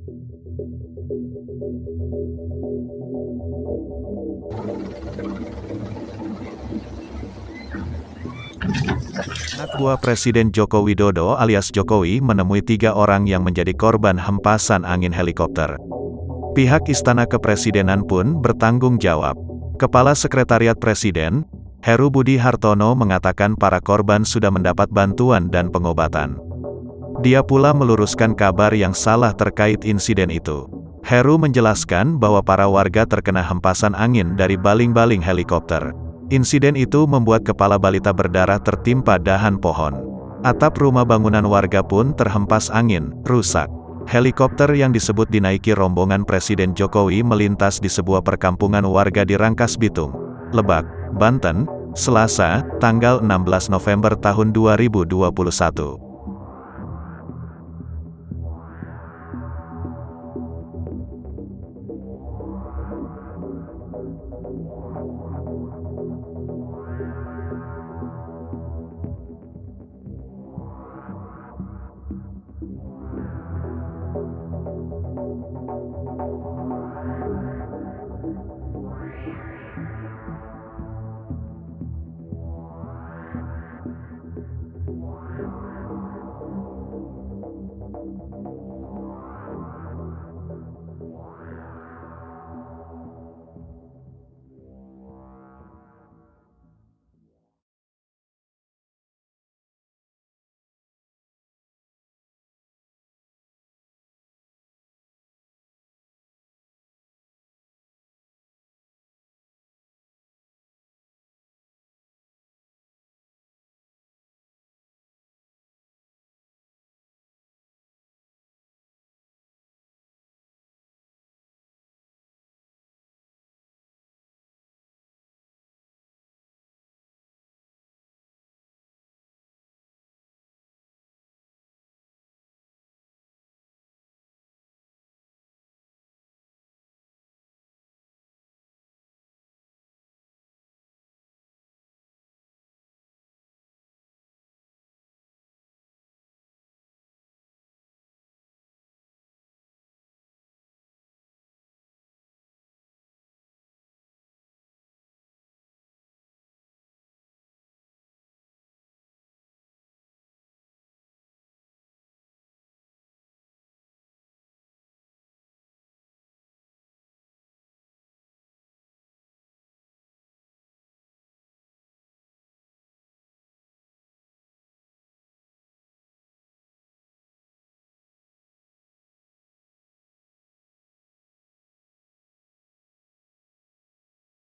Anak buah Presiden Joko Widodo alias Jokowi menemui 3 orang yang menjadi korban hempasan angin helikopter. Pihak Istana Kepresidenan pun bertanggung jawab. Kepala Sekretariat Presiden, Heru Budi Hartono mengatakan para korban sudah mendapat bantuan dan pengobatan. Dia pula meluruskan kabar yang salah terkait insiden itu. Heru menjelaskan bahwa para warga terkena hempasan angin dari baling-baling helikopter. Insiden itu membuat kepala balita berdarah tertimpa dahan pohon. Atap rumah bangunan warga pun terhempas angin, rusak. Helikopter yang disebut dinaiki rombongan Presiden Jokowi melintas di sebuah perkampungan warga di Rangkas Bitung, Lebak, Banten, Selasa, tanggal 16 November tahun 2021.